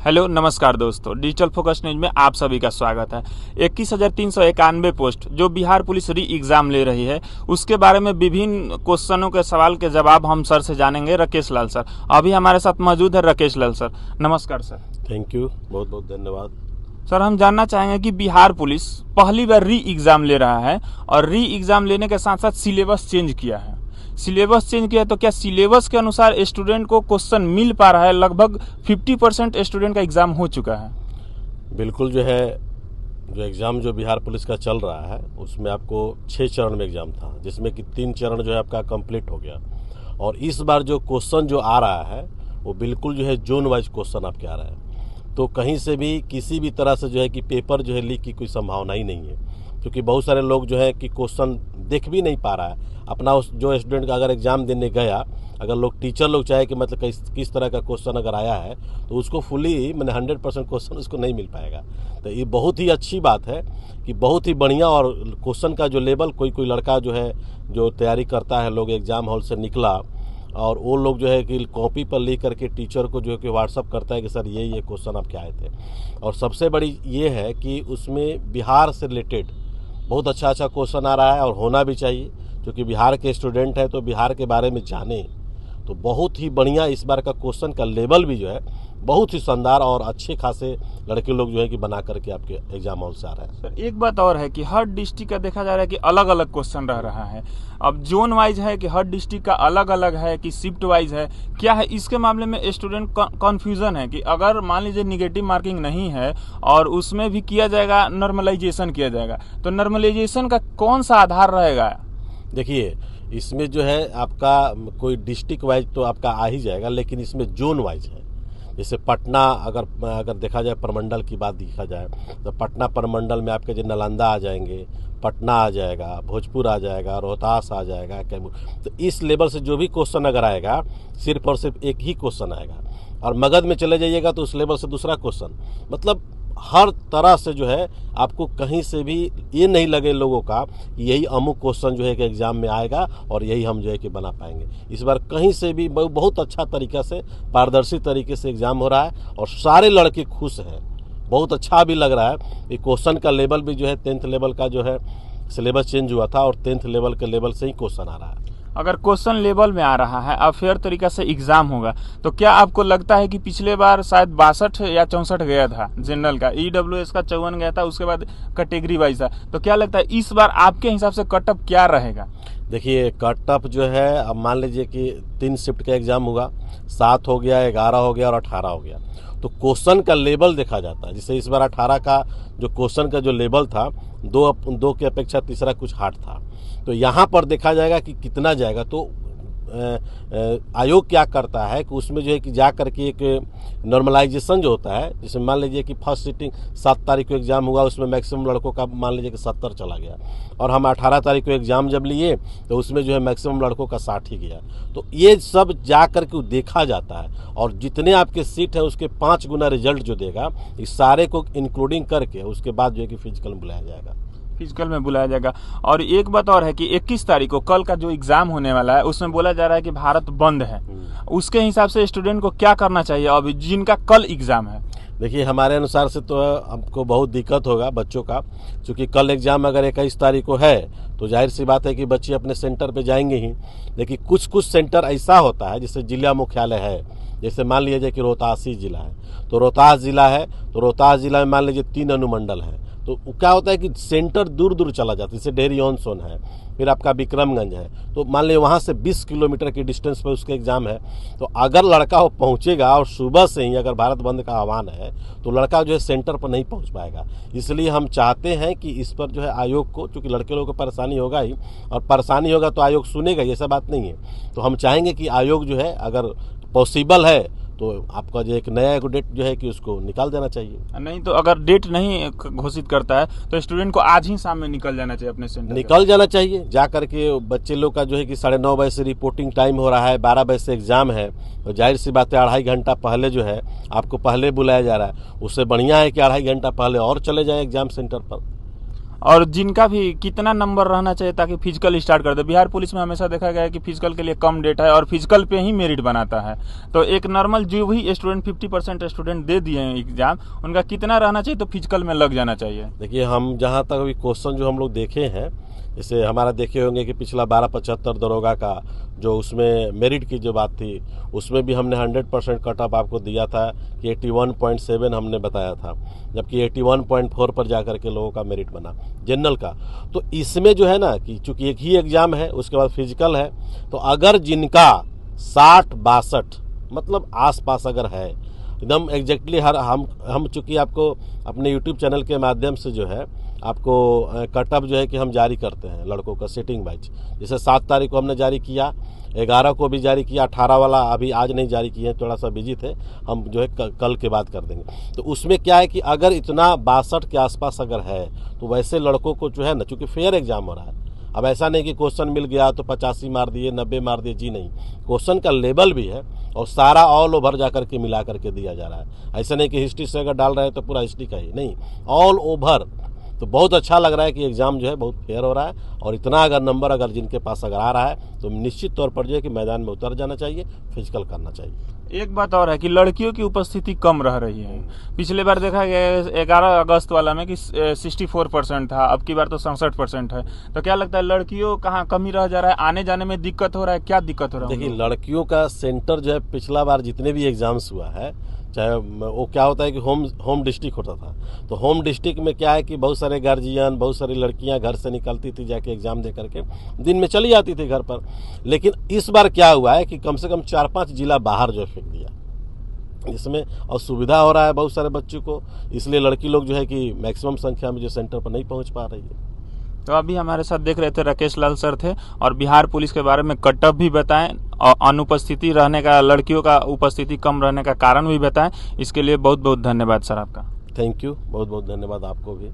Hello नमस्कार दोस्तों, digital focus news में आप सभी का स्वागत है। 21,391 पोस्ट जो बिहार पुलिस री एग्जाम ले रही है, उसके बारे में विभिन्न क्वेश्चनों के सवाल के जवाब हम सर से जानेंगे। राकेश लाल सर अभी हमारे साथ मौजूद है। राकेश लाल सर नमस्कार सर। थैंक यू, बहुत बहुत धन्यवाद सर। हम जानना चाहेंगे कि बिहार पुलिस पहली बार री एग्जाम ले रहा है और री एग्जाम लेने के साथ साथ सिलेबस चेंज किया है। सिलेबस चेंज किया तो क्या सिलेबस के अनुसार स्टूडेंट को क्वेश्चन मिल पा रहा है? लगभग 50% स्टूडेंट का एग्जाम हो चुका है। बिल्कुल जो एग्ज़ाम जो बिहार पुलिस का चल रहा है उसमें आपको 6 चरण में एग्ज़ाम था, जिसमें कि 3 चरण जो है आपका कंप्लीट हो गया। और इस बार जो क्वेश्चन जो आ रहा है वो बिल्कुल जो है जोन वाइज क्वेश्चन आपके आ रहा है। तो कहीं से भी किसी भी तरह से जो है कि पेपर जो है लीक की कोई संभावना ही नहीं है, क्योंकि बहुत सारे लोग जो है कि क्वेश्चन देख भी नहीं पा रहा है अपना। उस जो स्टूडेंट का अगर एग्ज़ाम देने गया, अगर लोग टीचर लोग चाहे कि मतलब किस तरह का क्वेश्चन अगर आया है तो उसको फुली मैंने 100% क्वेश्चन उसको नहीं मिल पाएगा। तो ये बहुत ही अच्छी बात है कि बहुत ही बढ़िया। और क्वेश्चन का जो लेवल कोई लड़का जो है जो तैयारी करता है, लोग एग्ज़ाम हॉल से निकला और वो लोग जो है कि कॉपी पर लिख करके टीचर को जो है कि व्हाट्सअप करता है कि सर ये क्वेश्चन आपके आए थे। और सबसे बड़ी ये है कि उसमें बिहार से रिलेटेड बहुत अच्छा क्वेश्चन आ रहा है और होना भी चाहिए, क्योंकि बिहार के स्टूडेंट है तो बिहार के बारे में जाने। तो बहुत ही बढ़िया इस बार का क्वेश्चन का लेवल भी जो है बहुत ही शानदार और अच्छे खासे लड़के लोग जो है कि बना करके आपके एग्जाम हॉल से आ रहे हैं। सर एक बात और है कि हर डिस्ट्रिक्ट का देखा जा रहा है कि अलग अलग क्वेश्चन रह रहा है। अब जोन वाइज है कि हर डिस्ट्रिक्ट का अलग अलग है कि शिफ्ट वाइज है, क्या है? इसके मामले में स्टूडेंट कन्फ्यूजन है कि अगर मान लीजिए निगेटिव मार्किंग नहीं है और उसमें भी किया जाएगा, नॉर्मलाइजेशन किया जाएगा, तो नॉर्मलाइजेशन का कौन सा आधार रहेगा? देखिए, इसमें जो है आपका कोई डिस्ट्रिक्ट वाइज तो आपका आ ही जाएगा, लेकिन इसमें जोन वाइज है। जैसे पटना अगर देखा जाए, प्रमंडल की बात देखा जाए तो पटना प्रमंडल में आपके जो नालंदा आ जाएंगे, पटना आ जाएगा, भोजपुर आ जाएगा, रोहतास आ जाएगा, कैमूर। तो इस लेवल से जो भी क्वेश्चन अगर आएगा सिर्फ और सिर्फ एक ही क्वेश्चन आएगा। और मगध में चले जाइएगा तो उस लेवल से दूसरा क्वेश्चन। मतलब हर तरह से जो है आपको कहीं से भी ये नहीं लगे लोगों का यही अमुक क्वेश्चन जो है कि एग्जाम में आएगा और यही हम जो है कि बना पाएंगे। इस बार कहीं से भी बहुत अच्छा तरीका से, पारदर्शी तरीके से एग्जाम हो रहा है और सारे लड़के खुश हैं। बहुत अच्छा भी लग रहा है कि क्वेश्चन का लेवल भी जो है 10th लेवल का जो है सिलेबस चेंज हुआ था और 10th लेवल के लेवल से ही क्वेश्चन आ रहा है। अगर क्वेश्चन लेवल में आ रहा है, अब फेयर तरीका से एग्जाम होगा, तो क्या आपको लगता है कि पिछले बार शायद 62 या 64 गया था जनरल का, ईडब्ल्यूएस का 54 गया था, उसके बाद कैटेगरी वाइज था, तो क्या लगता है इस बार आपके हिसाब से कटअप क्या रहेगा? देखिए, कटअप जो है अब मान लीजिए कि 3 शिफ्ट का एग्जाम होगा, 7 हो गया, 11 हो गया और 18 हो गया। तो क्वेश्चन का लेवल देखा जाता है। जैसे इस बार 18 का जो क्वेश्चन का जो लेवल था, दो की अपेक्षा तीसरा कुछ हार्ड था। तो यहाँ पर देखा जाएगा कि कितना जाएगा। तो आयोग क्या करता है कि उसमें जो है कि जा करके एक नॉर्मलाइजेशन जो होता है, जैसे मान लीजिए कि फर्स्ट सीटिंग 7 तारीख को एग्जाम हुआ, उसमें मैक्सिमम लड़कों का मान लीजिए कि 70 चला गया, और हम 18 तारीख को एग्जाम जब लिए तो उसमें जो है मैक्सिमम लड़कों का 60 ही गया। तो ये सब जा करके देखा जाता है और जितने आपके सीट है उसके 5 गुना रिजल्ट जो देगा, इस सारे को इंक्लूडिंग करके उसके बाद जो है कि फिजिकल में बुलाया जाएगा। फिजिकल में बुलाया जाएगा। और एक बात और है कि 21 तारीख को कल का जो एग्जाम होने वाला है, उसमें बोला जा रहा है कि भारत बंद है। उसके हिसाब से स्टूडेंट को क्या करना चाहिए अब जिनका कल एग्जाम है? देखिए, हमारे अनुसार से तो हमको बहुत दिक्कत होगा बच्चों का, क्योंकि कल एग्जाम अगर 21 तारीख को है तो जाहिर सी बात है कि बच्चे अपने सेंटर पे जाएंगे ही। लेकिन कुछ सेंटर ऐसा होता है, जैसे जिला मुख्यालय है, जैसे मान लीजिए कि रोहतास ही जिला है, तो रोहतास जिला है, तो रोहतास जिला में मान लीजिए 3 अनुमंडल है। तो क्या होता है कि सेंटर दूर दूर चला जाता है, जैसे डेहरी ऑन सोन है, फिर आपका विक्रमगंज है, तो मान लीजिए वहाँ से 20 किलोमीटर की डिस्टेंस पर उसका एग्जाम है। तो अगर लड़का वो पहुँचेगा और सुबह से ही अगर भारत बंद का आह्वान है तो लड़का जो है सेंटर पर नहीं पहुँच पाएगा। इसलिए हम चाहते हैं कि इस पर जो है आयोग को, चूँकि लड़के लोगों को परेशानी होगा ही, और परेशानी होगा तो आयोग सुनेगा, ये सब बात नहीं है। तो हम चाहेंगे कि आयोग जो है अगर पॉसिबल है तो आपका जो एक नया एक डेट जो है कि उसको निकाल देना चाहिए। नहीं तो अगर डेट नहीं घोषित करता है तो स्टूडेंट को आज ही शाम में निकल जाना चाहिए अपने सेंटर, निकल जाना चाहिए। जा करके बच्चे लोग का जो है कि 9:30 बजे से रिपोर्टिंग टाइम हो रहा है, 12 बजे से एग्जाम है, तो जाहिर सी बात है 2.5 घंटा पहले जो है आपको पहले बुलाया जा रहा है। उससे बढ़िया है कि 2.5 घंटा पहले और चले जाए एग्जाम सेंटर पर। और जिनका भी कितना नंबर रहना चाहिए ताकि फिजिकल स्टार्ट कर दे? बिहार पुलिस में हमेशा देखा गया है कि फिजिकल के लिए कम डेट है और फिजिकल पे ही मेरिट बनाता है। तो एक नॉर्मल जो भी स्टूडेंट 50% स्टूडेंट दे दिए हैं एग्जाम, उनका कितना रहना चाहिए तो फिजिकल में लग जाना चाहिए? देखिए, हम जहाँ तक अभी क्वेश्चन जो हम लोग देखे हैं, जैसे हमारा देखे होंगे कि पिछला 1275 दरोगा का जो उसमें मेरिट की जो बात थी, उसमें भी हमने 100% कट ऑफ आपको दिया था कि 81.7 हमने बताया था, जबकि 81.4 पर जाकर के लोगों का मेरिट बना जनरल का। तो इसमें जो है ना कि चूंकि एक ही एग्जाम है, उसके बाद फिजिकल है, तो अगर जिनका 60-62 मतलब आसपास अगर है एकदम एग्जैक्टली, हर हम चूंकि आपको अपने यूट्यूब चैनल के माध्यम से जो है आपको कट ऑफ जो है कि हम जारी करते हैं लड़कों का सिटिंग वाइज। जैसे 7 तारीख को हमने जारी किया, 11 को भी जारी किया, 18 वाला अभी आज नहीं जारी किए हैं, थोड़ा सा बिजी थे, हम जो है कल के बाद कर देंगे। तो उसमें क्या है कि अगर इतना 62 के आसपास अगर है तो वैसे लड़कों को जो है ना, चूँकि फेयर एग्जाम हो रहा है, अब ऐसा नहीं कि क्वेश्चन मिल गया तो 85 मार दिए, 90 मार दिए, जी नहीं, क्वेश्चन का लेवल भी है और सारा ऑल ओवर जा करके मिला करके दिया जा रहा है। ऐसा नहीं कि हिस्ट्री से अगर डाल रहे हैं तो पूरा हिस्ट्री का ही नहीं, ऑल ओवर। तो बहुत अच्छा लग रहा है कि एग्जाम जो है बहुत फेयर हो रहा है, और इतना अगर नंबर अगर जिनके पास अगर आ रहा है तो निश्चित तौर पर जो है कि मैदान में उतर जाना चाहिए, फिजिकल करना चाहिए। एक बात और है कि लड़कियों की उपस्थिति कम रह रही है। पिछले बार देखा गया 11 अगस्त वाला में कि 64% था, अब की बार तो 67% है। तो क्या लगता है लड़कियों कहाँ कमी रह जा रहा है, आने जाने में दिक्कत हो रहा है, क्या दिक्कत हो रहा है? देखिए, लड़कियों का सेंटर जो है पिछला बार जितने भी एग्जाम्स हुआ है, चाहे वो क्या होता है कि होम डिस्ट्रिक्ट होता था, तो होम डिस्ट्रिक्ट में क्या है कि बहुत सारे गार्जियन, बहुत सारी लड़कियां घर से निकलती थी, जाके एग्जाम दे करके दिन में चली जाती थी घर पर। लेकिन इस बार क्या हुआ है कि कम से कम 4-5 जिला बाहर जो फेंक दिया, इसमें और सुविधा हो रहा है बहुत सारे बच्चों को, इसलिए लड़की लोग जो है कि मैक्सिमम संख्या में जो सेंटर पर नहीं पहुंच पा रही है। तो अभी हमारे साथ देख रहे थे राकेश लाल सर थे, और बिहार पुलिस के बारे में कट ऑफ भी बताएं और अनुपस्थिति रहने का, लड़कियों का उपस्थिति कम रहने का कारण भी बताएं। इसके लिए बहुत बहुत धन्यवाद सर आपका। थैंक यू, बहुत बहुत धन्यवाद आपको भी।